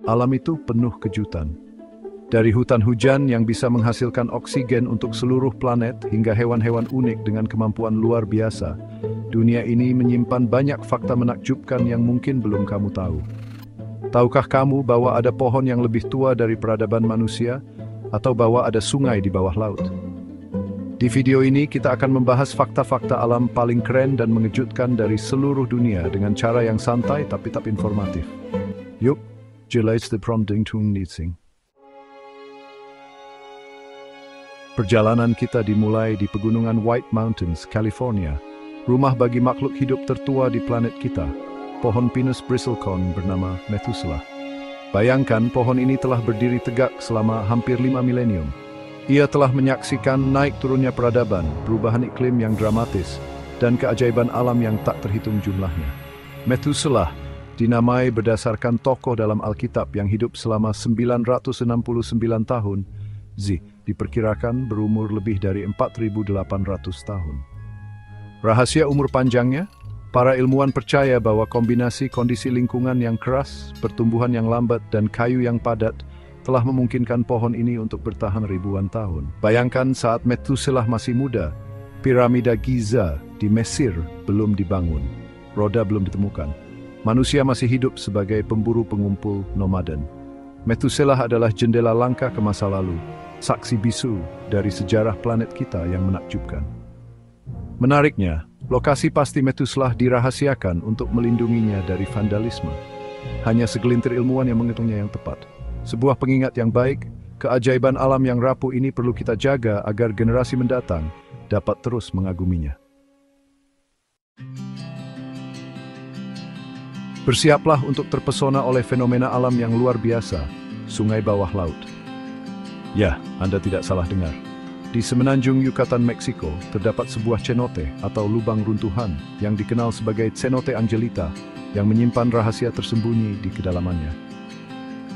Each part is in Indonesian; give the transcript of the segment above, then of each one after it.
alam itu penuh kejutan. Dari hutan hujan yang bisa menghasilkan oksigen untuk seluruh planet hingga hewan-hewan unik dengan kemampuan luar biasa, dunia ini menyimpan banyak fakta menakjubkan yang mungkin belum kamu tahu. Tahukah kamu bahwa ada pohon yang lebih tua dari peradaban manusia, atau bahwa ada sungai di bawah laut? Di video ini kita akan membahas fakta-fakta alam paling keren dan mengejutkan dari seluruh dunia dengan cara yang santai tapi tetap informatif. Yuk, jelas the prompting tung nitsing. Perjalanan kita dimulai di pegunungan White Mountains, California, rumah bagi makhluk hidup tertua di planet kita, pohon Pinus bristlecone bernama Methuselah. Bayangkan pohon ini telah berdiri tegak selama hampir 5 milenium. Ia telah menyaksikan naik turunnya peradaban, perubahan iklim yang dramatis, dan keajaiban alam yang tak terhitung jumlahnya. Methuselah dinamai berdasarkan tokoh dalam Alkitab yang hidup selama 969 tahun. Diperkirakan berumur lebih dari 4.800 tahun. Rahasia umur panjangnya? Para ilmuwan percaya bahwa kombinasi kondisi lingkungan yang keras, pertumbuhan yang lambat, dan kayu yang padat telah memungkinkan pohon ini untuk bertahan ribuan tahun. Bayangkan saat Methuselah masih muda, piramida Giza di Mesir belum dibangun, roda belum ditemukan. Manusia masih hidup sebagai pemburu pengumpul nomaden. Methuselah adalah jendela langka ke masa lalu, saksi bisu dari sejarah planet kita yang menakjubkan. Menariknya, lokasi pasti Methuselah dirahasiakan untuk melindunginya dari vandalisme. Hanya segelintir ilmuwan yang menghitungnya yang tepat. Sebuah pengingat yang baik, keajaiban alam yang rapuh ini perlu kita jaga agar generasi mendatang dapat terus mengaguminya. Bersiaplah untuk terpesona oleh fenomena alam yang luar biasa, sungai bawah laut. Ya, Anda tidak salah dengar. Di semenanjung Yucatan, Meksiko, terdapat sebuah cenote atau lubang runtuhan yang dikenal sebagai Cenote Angelita yang menyimpan rahasia tersembunyi di kedalamannya.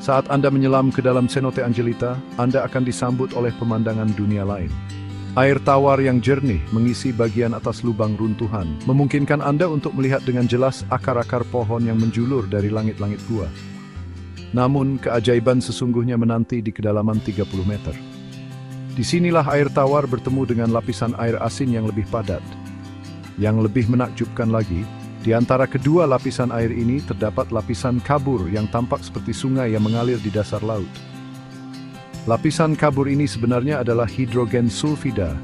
Saat Anda menyelam ke dalam Cenote Angelita, Anda akan disambut oleh pemandangan dunia lain. Air tawar yang jernih mengisi bagian atas lubang runtuhan, memungkinkan Anda untuk melihat dengan jelas akar-akar pohon yang menjulur dari langit-langit gua. Namun, keajaiban sesungguhnya menanti di kedalaman 30 meter. Disinilah air tawar bertemu dengan lapisan air asin yang lebih padat. Yang lebih menakjubkan lagi, di antara kedua lapisan air ini terdapat lapisan kabur yang tampak seperti sungai yang mengalir di dasar laut. Lapisan kabur ini sebenarnya adalah hidrogen sulfida,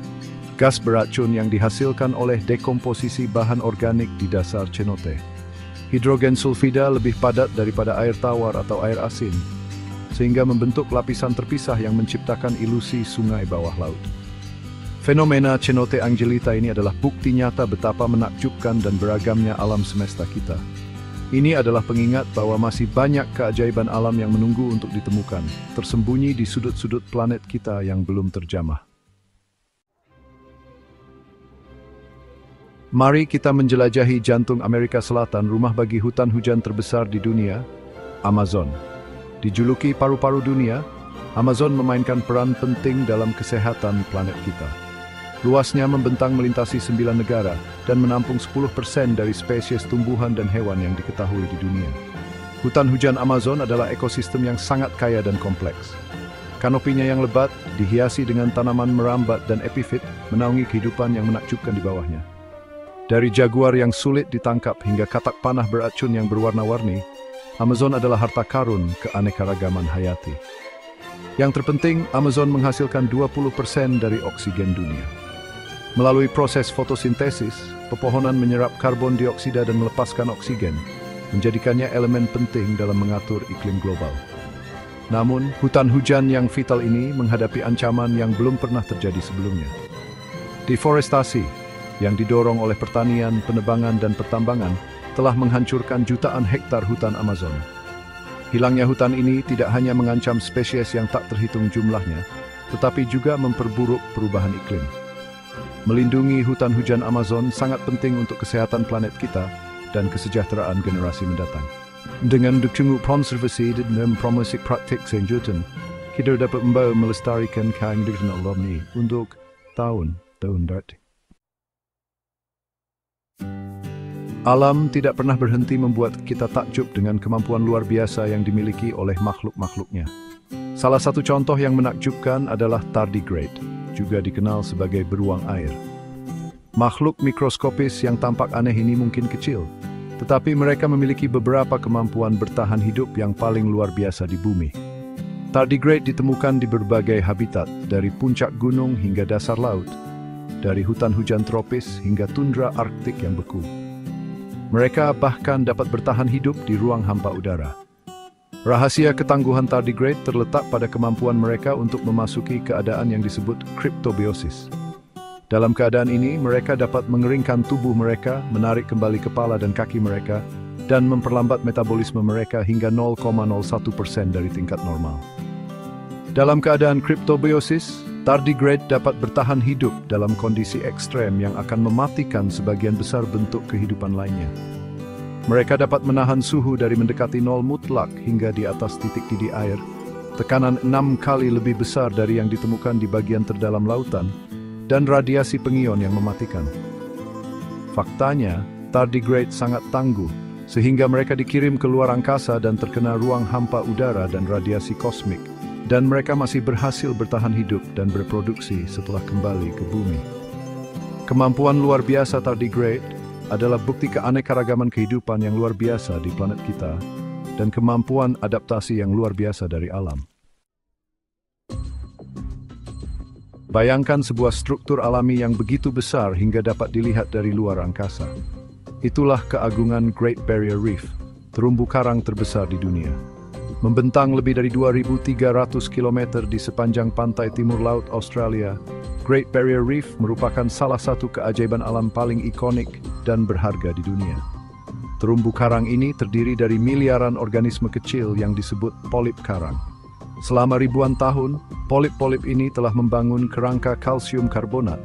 gas beracun yang dihasilkan oleh dekomposisi bahan organik di dasar cenote. Hidrogen sulfida lebih padat daripada air tawar atau air asin, sehingga membentuk lapisan terpisah yang menciptakan ilusi sungai bawah laut. Fenomena Cenote Angelita ini adalah bukti nyata betapa menakjubkan dan beragamnya alam semesta kita. Ini adalah pengingat bahwa masih banyak keajaiban alam yang menunggu untuk ditemukan, tersembunyi di sudut-sudut planet kita yang belum terjamah. Mari kita menjelajahi jantung Amerika Selatan, rumah bagi hutan hujan terbesar di dunia, Amazon. Dijuluki paru-paru dunia, Amazon memainkan peran penting dalam kesehatan planet kita. Luasnya membentang melintasi 9 negara dan menampung 10% dari spesies tumbuhan dan hewan yang diketahui di dunia. Hutan hujan Amazon adalah ekosistem yang sangat kaya dan kompleks. Kanopinya yang lebat, dihiasi dengan tanaman merambat dan epifit, menaungi kehidupan yang menakjubkan di bawahnya. Dari jaguar yang sulit ditangkap hingga katak panah beracun yang berwarna-warni, Amazon adalah harta karun keanekaragaman hayati. Yang terpenting, Amazon menghasilkan 20% dari oksigen dunia. Melalui proses fotosintesis, pepohonan menyerap karbon dioksida dan melepaskan oksigen, menjadikannya elemen penting dalam mengatur iklim global. Namun, hutan hujan yang vital ini menghadapi ancaman yang belum pernah terjadi sebelumnya. Deforestasi yang didorong oleh pertanian, penebangan, dan pertambangan telah menghancurkan jutaan hektar hutan Amazon. Hilangnya hutan ini tidak hanya mengancam spesies yang tak terhitung jumlahnya, tetapi juga memperburuk perubahan iklim. Melindungi hutan hujan Amazon sangat penting untuk kesehatan planet kita dan kesejahteraan generasi mendatang. Dengan dukungan konservasi dan promosi praktik selanjutan, kita dapat membawa melestarikan kehidupan alam ini untuk tahun-tahun datang. Alam tidak pernah berhenti membuat kita takjub dengan kemampuan luar biasa yang dimiliki oleh makhluk-makhluknya. Salah satu contoh yang menakjubkan adalah tardigrade, juga dikenal sebagai beruang air. Makhluk mikroskopis yang tampak aneh ini mungkin kecil, tetapi mereka memiliki beberapa kemampuan bertahan hidup yang paling luar biasa di bumi. Tardigrade ditemukan di berbagai habitat, dari puncak gunung hingga dasar laut, dari hutan hujan tropis hingga tundra Arktik yang beku. Mereka bahkan dapat bertahan hidup di ruang hampa udara. Rahasia ketangguhan tardigrade terletak pada kemampuan mereka untuk memasuki keadaan yang disebut kriptobiosis. Dalam keadaan ini, mereka dapat mengeringkan tubuh mereka, menarik kembali kepala dan kaki mereka, dan memperlambat metabolisme mereka hingga 0,01% dari tingkat normal. Dalam keadaan kriptobiosis, tardigrade dapat bertahan hidup dalam kondisi ekstrem yang akan mematikan sebagian besar bentuk kehidupan lainnya. Mereka dapat menahan suhu dari mendekati 0 mutlak hingga di atas titik didih air, tekanan 6 kali lebih besar dari yang ditemukan di bagian terdalam lautan, dan radiasi pengion yang mematikan. Faktanya, tardigrade sangat tangguh, sehingga mereka dikirim ke luar angkasa dan terkena ruang hampa udara dan radiasi kosmik, dan mereka masih berhasil bertahan hidup dan berproduksi setelah kembali ke bumi. Kemampuan luar biasa tardigrade adalah bukti keanekaragaman kehidupan yang luar biasa di planet kita dan kemampuan adaptasi yang luar biasa dari alam. Bayangkan sebuah struktur alami yang begitu besar hingga dapat dilihat dari luar angkasa. Itulah keagungan Great Barrier Reef, terumbu karang terbesar di dunia. Membentang lebih dari 2.300 km di sepanjang pantai timur laut Australia, Great Barrier Reef merupakan salah satu keajaiban alam paling ikonik dan berharga di dunia. Terumbu karang ini terdiri dari miliaran organisme kecil yang disebut polip karang. Selama ribuan tahun, polip-polip ini telah membangun kerangka kalsium karbonat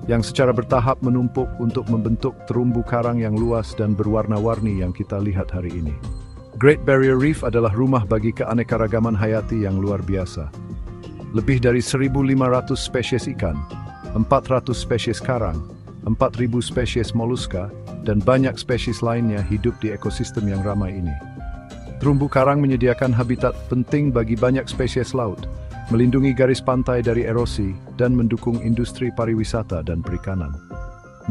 yang secara bertahap menumpuk untuk membentuk terumbu karang yang luas dan berwarna-warni yang kita lihat hari ini. Great Barrier Reef adalah rumah bagi keanekaragaman hayati yang luar biasa. Lebih dari 1.500 spesies ikan, 400 spesies karang, 4.000 spesies moluska, dan banyak spesies lainnya hidup di ekosistem yang ramai ini. Terumbu karang menyediakan habitat penting bagi banyak spesies laut, melindungi garis pantai dari erosi, dan mendukung industri pariwisata dan perikanan.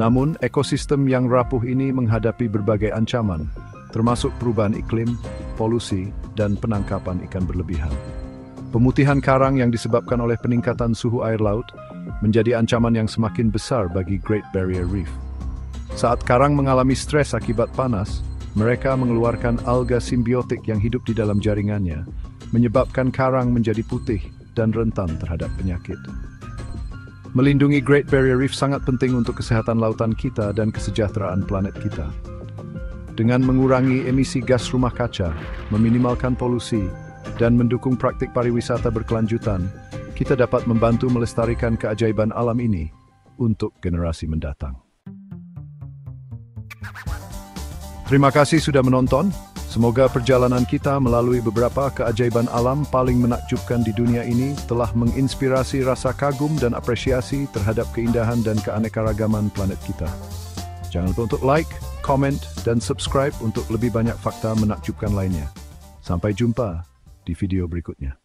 Namun, ekosistem yang rapuh ini menghadapi berbagai ancaman, termasuk perubahan iklim, polusi, dan penangkapan ikan berlebihan. Pemutihan karang yang disebabkan oleh peningkatan suhu air laut menjadi ancaman yang semakin besar bagi Great Barrier Reef. Saat karang mengalami stres akibat panas, mereka mengeluarkan alga simbiotik yang hidup di dalam jaringannya, menyebabkan karang menjadi putih dan rentan terhadap penyakit. Melindungi Great Barrier Reef sangat penting untuk kesehatan lautan kita dan kesejahteraan planet kita. Dengan mengurangi emisi gas rumah kaca, meminimalkan polusi, dan mendukung praktik pariwisata berkelanjutan, kita dapat membantu melestarikan keajaiban alam ini untuk generasi mendatang. Terima kasih sudah menonton. Semoga perjalanan kita melalui beberapa keajaiban alam paling menakjubkan di dunia ini telah menginspirasi rasa kagum dan apresiasi terhadap keindahan dan keanekaragaman planet kita. Jangan lupa untuk like, comment, dan subscribe untuk lebih banyak fakta menakjubkan lainnya. Sampai jumpa di video berikutnya.